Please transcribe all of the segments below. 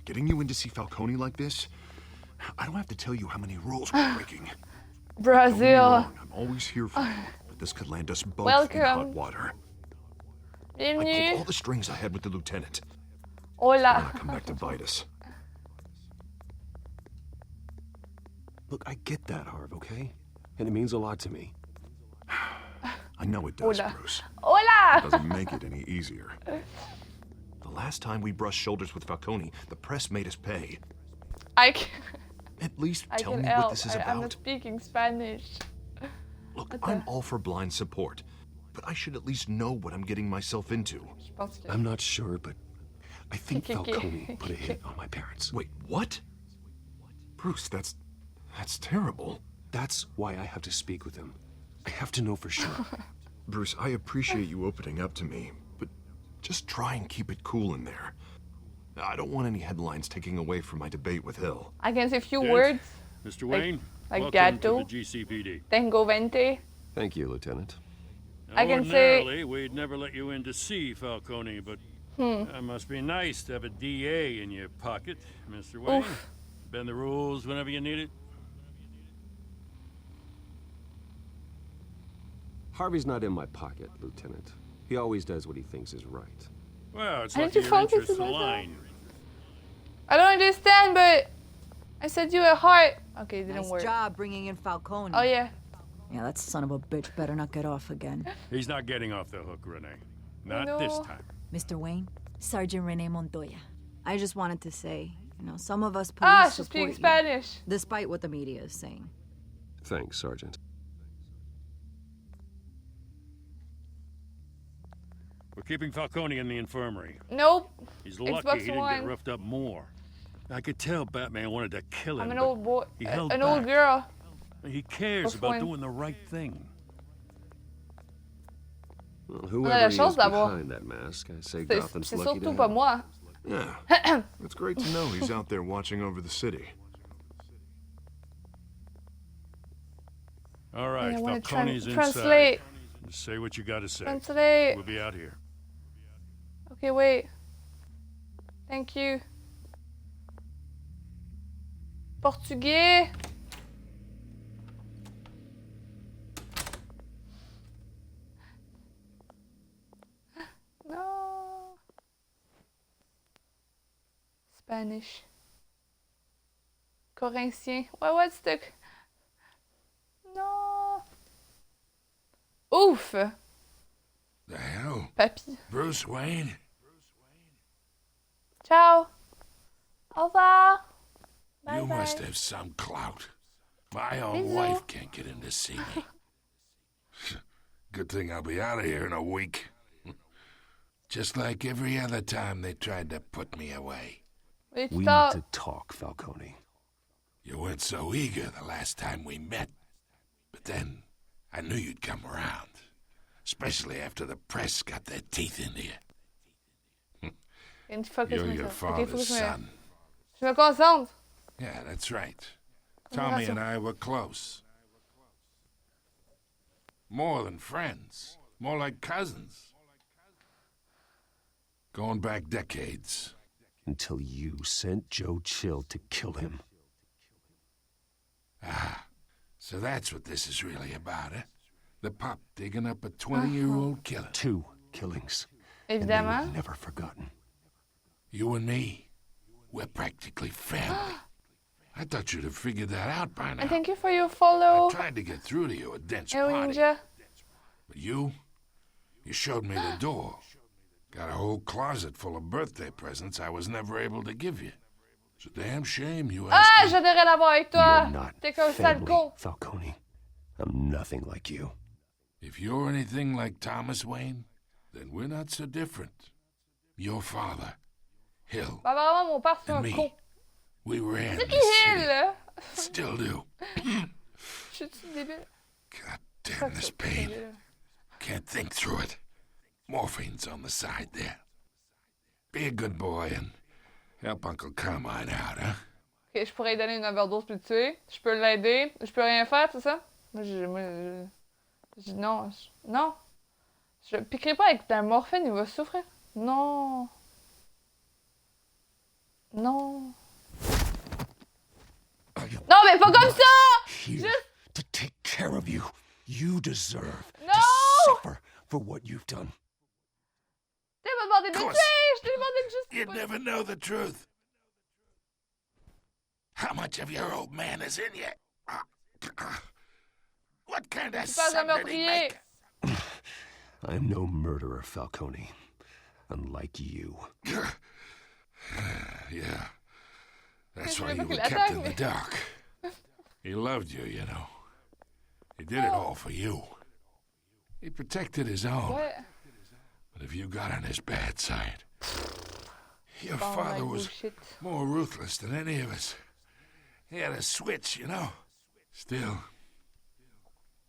Getting you in to see Falcone like this, I don't have to tell you how many rules we're breaking. Brazil. I'm always here for you, but this could land us both Welcome. in hot water. I Bienvenue. pulled all the strings I had with the lieutenant. Hola. Why not come back to bite us? Look, I get that, Harv, okay? And it means a lot to me. I know it does, Hola. Bruce. Hola. It doesn't make it any easier. The last time we brushed shoulders with Falcone, the press made us pay. I At least tell can me help. what this is I'm not about. speaking Spanish. Look, I'm all for blind support, but I should at least know what I'm getting myself into. Je pense que... I'm not sure, but I think Okay. Falcone put a hit on my parents. Wait, what? Bruce, that's terrible. That's why I have to speak with him. I have to know for sure. Bruce, I appreciate you opening up to me, but just try and keep it cool in there. I don't want any headlines taking away from my debate with Hill. I can say a few Dent, words. Mr. Wayne, like welcome gato. to the GCPD. Tengo 20. Thank you, Lieutenant. I can say- Ordinarily, we'd never let you in to see Falcone, but that must be nice to have a DA in your pocket, Mr. Wayne. Oof. Bend the rules whenever you need it. Harvey's not in my pocket, Lieutenant. He always does what he thinks is right. Well, it's I need lucky to your focus interests on that. align. I don't understand, but I said you a heart. Okay, it didn't Nice work. job bringing in Falcone. Oh yeah. Yeah, that son of a bitch better not get off again. He's not getting off the hook, Renee. Not No. this time. Mr. Wayne, Sergeant Rene Montoya. I just wanted to say, some of us police Ah, she support speaks you, Spanish. despite what the media is saying. Thanks, Sergeant. We're keeping Falcone in the infirmary. Nope. He's lucky Xbox he didn't One. get roughed up more. I could tell Batman wanted to kill him. I'm an but old boy. he held An old back. girl. He cares Xbox about One. doing the right thing. Well, On a whoever la he chance is d'avoir. behind that mask, I say C'est Gotham's c'est lucky to surtout have pas him. moi. Yeah, it's great to know he's out there watching over the city. All right, I want to Falcone's inside. translate. Just say what you gotta say. Translate. We'll be out here. Okay, wait. Thank you. Portugais. No. Spanish. Corinthien. What's the... No. Ouf. The hell? Papy. Bruce Wayne? Ciao. Au revoir. Bye You bye. must have some clout. My own Bisous. wife can't get in to see me. Good thing I'll be out of here in a week. Just like every other time they tried to put me away. Wait, We need stop. to talk, Falcone. You weren't so eager the last time we met. But then, I knew you'd come around. Especially after the press got their teeth into you. Une fois que You're je me your sens. Ok, faut que father's je me... son. Je me concentre. Yeah, that's right. Tommy and I were close. More than friends. More like cousins. Going back decades. Until you sent Joe Chill to kill him. Ah, so that's what this is really about, eh? The pup digging up a 20-year-old killer. 2 killings. And they were Évidemment. never forgotten. You and me, we're practically family. I thought you'd have figured that out by now. And thank you for your I follow. tried to get through to you at Dent's Hello, party. Ninja. But you showed me the door. Got a whole closet full of birthday presents I was never able to give you. It's a damn shame you Ah, asked me. j'en ai rien à voir avec You're toi. not T'es qu'un sale family, con. Falcone. I'm nothing like you. If you're anything like Thomas Wayne, then we're not so different. Your father, Hill, Bah, vraiment, mon père, c'est and un me, con. we ran C'est qui this Hill, city. là? Still do. Je suis débile. God damn this pain. Can't think through it. Morphine's on the side there. Be a good boy and help Uncle Carmine out, huh? Ok, je pourrais lui donner une overdose puis le tuer. Je peux l'aider. Je peux rien faire, c'est ça? Moi, non. Non. Je le piquerai pas avec de la morphine, il va souffrir. Non. Non. Non, mais pas comme ça! Here to take care of you. You deserve No! to suffer for what you've done. Tu m'as demandé de le Of course. tuer! Je t'ai demandé de juste... You'd never know the truth. How much of your old man is in you? What kind of C'est pas un son did he meurtrier! make? I'm no murderer, Falcone. Unlike you. Yeah. That's Je why savais you pas were qu'il kept in attaque, the dark. He loved you, you know. He did it all for you. He protected his own. Ouais. But if you got on his bad side, your Bon, father like was bullshit. more ruthless than any of us. He had a switch, you know. Still,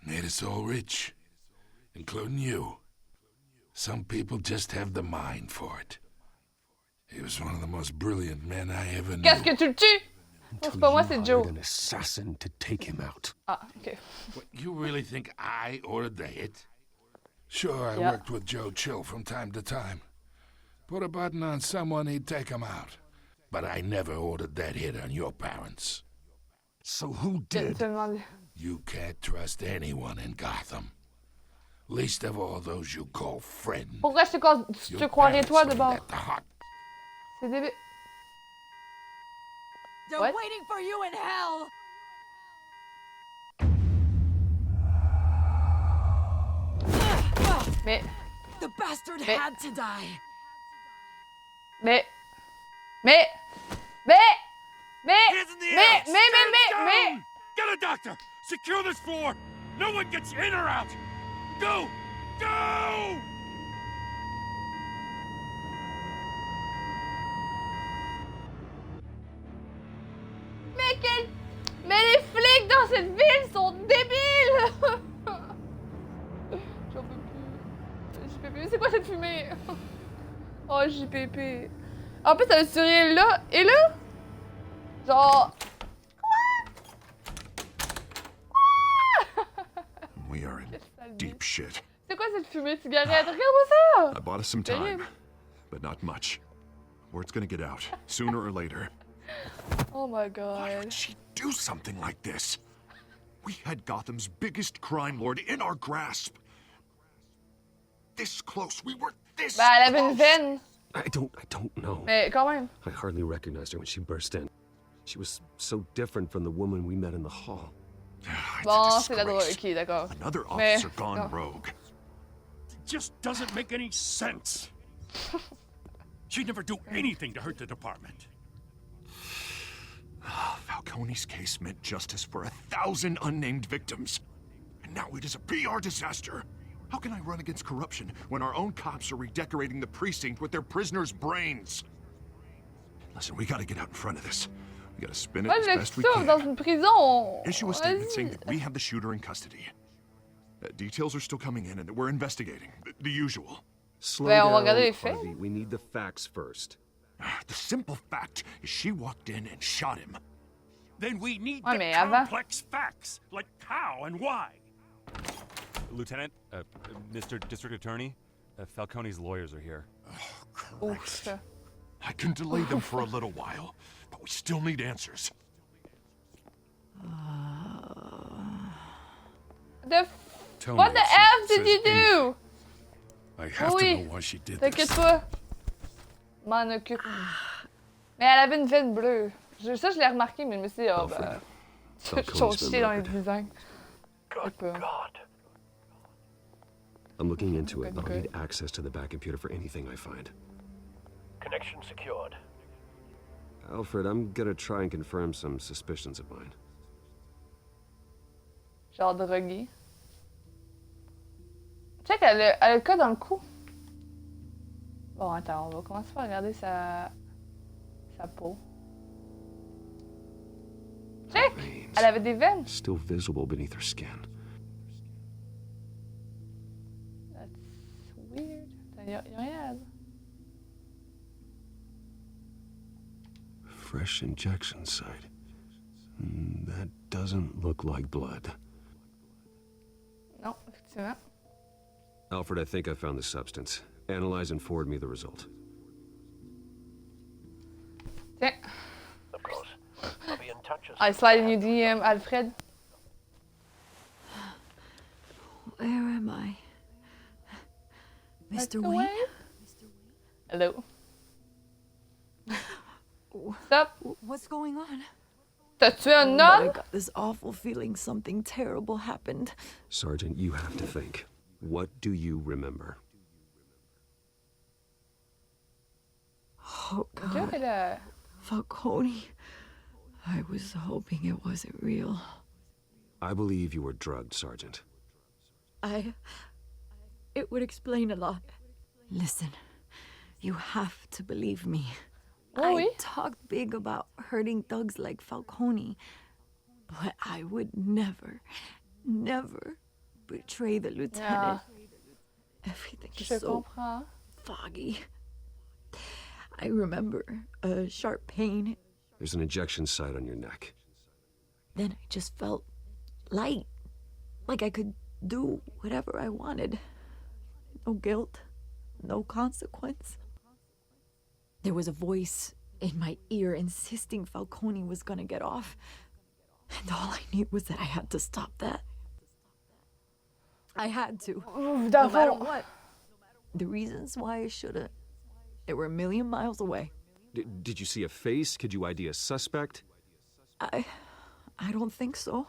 made us all rich, including you. Some people just have the mind for it. He was one of the most brilliant men I ever knew. Qu'est-ce que tu le tues? Non, c'est pas moi, c'est Joe. An assassin to take him out. Ah, ok. What, you really think I ordered the hit? Sure, I Yeah. worked with Joe Chill from time to time. Put a button on someone, he'd take him out. But I never ordered that hit on your parents. So who Je did? te demandais. You can't trust anyone in Gotham. Least of all those you call friends. Pourquoi je te Your croirais toi parents d'abord? aimed at the heart. C'est débile. They're What? waiting for you in hell! Mais, The bastard Mais- had to die. mais, mais, mais, mais, Hands in the mais, air! mais, Stand mais. down! Get a doctor! Secure this floor! No one gets in or out! Go! Go! Mais les flics dans cette ville sont débiles! J'en peux plus. JPP, c'est quoi cette fumée? Oh, JPP. En plus, elle a tiré là et là? Genre. We are in deep shit. C'est quoi cette fumée de cigarette? Regarde-moi I ça! bought us some time, but not much. Word's gonna get out, sooner or later. Oh my Why god. would she do something like this? We had Gotham's biggest crime lord in our grasp. This close, we were this Bah, elle avait une close. veine. I don't know. Mais quand même. I hardly recognized her when she burst in. She was so different from the woman we met in the hall. It's a Bon, c'est la drogue. disgrace. Ok, d'accord. Another Mais- officer gone non. rogue. It just doesn't make any sense. She'd never do anything to hurt the department. Falcone's case meant justice for 1,000 unnamed victims. And now it is a PR disaster. How can I run against corruption when our own cops are redecorating the precinct with their prisoners' brains? Listen, we gotta get out in front of this. We gotta spin it Moi, as je best we sauve dans can. une prison. Issue a statement Vas-y. saying that we have the shooter in custody. Details are still coming in and that we're investigating. The usual. Slow Ben, on va down, regarder les faits. Harvey. We need the facts first. The simple fact is she walked in and shot him. Then we need Ouais, the mais avant. complex facts, like how and why. Lieutenant, Mr. District Attorney, Falcone's lawyers are here. Ouf. I can delay them for a little while, but we still need answers. Tell What me the if she F did says you do? I have Oui. to know why she did T'inquiète this. pas. M'en occupe. Mais elle avait une veine bleue. Ça, je l'ai remarqué, mais je me suis dit, oh, ben. Ils sont chiés dans les designs. J'ai peur. I'm looking into it. Okay, I'll good. need access to the back computer for anything I find. Connection secured. Alfred, I'm gonna try and confirm some suspicions of mine. Genre drogué. Check, elle a le cas dans le cou. Bon, attends, on va commencer par regarder sa peau. Check! Veins. Elle avait des veines. Still visible beneath her skin. That's weird. Y'a rien à dire. fresh injection site. That doesn't look like blood. Non, effectivement. Alfred, I think I found the substance. Analyze and forward me the result. Tiens. Of course. I'll be in touch as I slide in your DM, Alfred. Where am I? Mr. Wayne? Hello. What's up? What's going on? T'as tué un But I homme? got this awful feeling something terrible happened. Sergeant, you have to think. What do you remember? Oh, Ok, God. là. Falcone. I was hoping it wasn't real. I believe you were drugged, Sergeant. It would explain a lot. Listen, you have to believe me. Oh, oui? I talked big about hurting thugs like Falcone, but I would never betray the lieutenant. Everything is Je so comprends. foggy. I remember a sharp pain. There's an injection site on your neck. Then I just felt light, like I could do whatever I wanted. No guilt, no consequence. There was a voice in my ear insisting Falcone was gonna get off. And all I knew was that I had to stop that. I had to. No matter what. The reasons why I shouldn't, they were a million miles away. Did you see a face? Could you ID a suspect? I don't think so.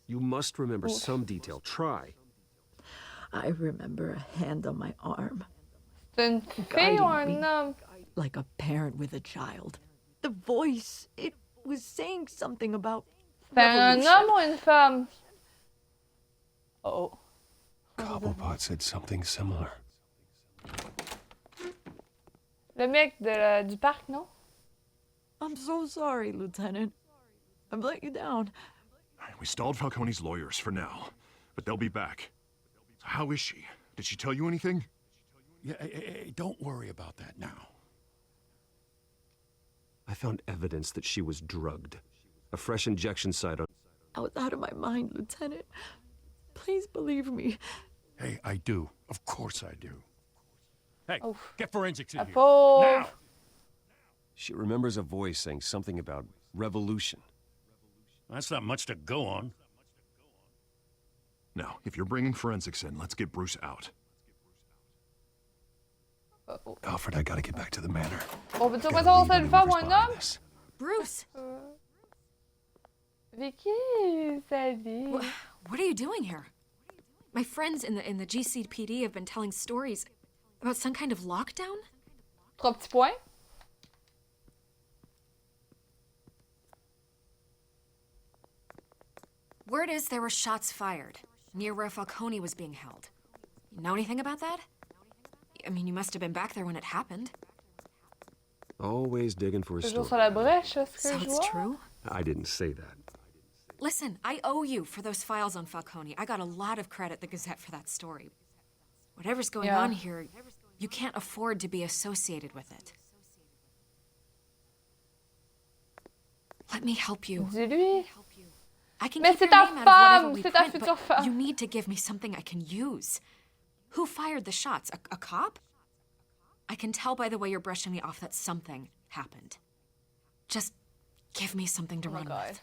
You must remember some detail. Try. I remember a hand on my arm. C'est une fille ou un homme? Like a parent with a child. The voice, it was saying something about C'est un revolution. homme ou une femme? Oh. Cobblepot said something similar. Le mec du parc, non? I'm so sorry, Lieutenant. I've let you down. We stalled Falcone's lawyers for now, but they'll be back. How is she? Did she tell you anything? Yeah, don't worry about that now. I found evidence that she was drugged. A fresh injection site on... I was out of my mind, Lieutenant. Please believe me. Hey, I do. Of course I do. Hey, Oof. get forensics in La here. pauvre. Now! She remembers a voice saying something about revolution. That's not much to go on. Now, if you're bringing forensics in, let's get Bruce out. Alfred, I gotta get back to the manor. On peut-tu Gotta savoir leave c'est une femme ou maneuvers un behind homme? this. Bruce! Vicky, salut. What are you doing here? My friends in the GCPD have been telling stories about some kind of lockdown? 3 petits points. Word is there were shots fired near where Falcone was being held. You know anything about that? I mean, you must have been back there when it happened. Always digging for a Toujours story. sur la brèche, est-ce que So je it's vois? true? I didn't say that. Listen, I owe you for those files on Falcone. I got a lot of credit at the Gazette for that story. Whatever's going Yeah. on here, you can't afford to be associated with it. Let me help you. Dis-lui. I can Mais keep c'est your ta name out of whatever femme, we c'est ta print, future but femme. you need to give me something I can use. Who fired the shots? A cop? I can tell by the way you're brushing me off that something happened. Just give me something to Oh my run God. with.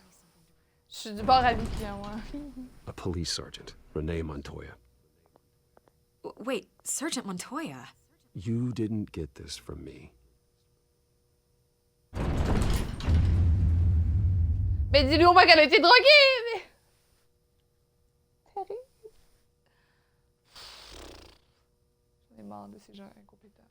Je suis du bord à Vicky, hein, moi. A police sergeant, Renee Montoya. Wait, Sergeant Montoya? You didn't get this from me. Mais dis-lui au moins qu'elle a été droguée! Mais... Terrible. J'en ai marre de ces gens incompétents.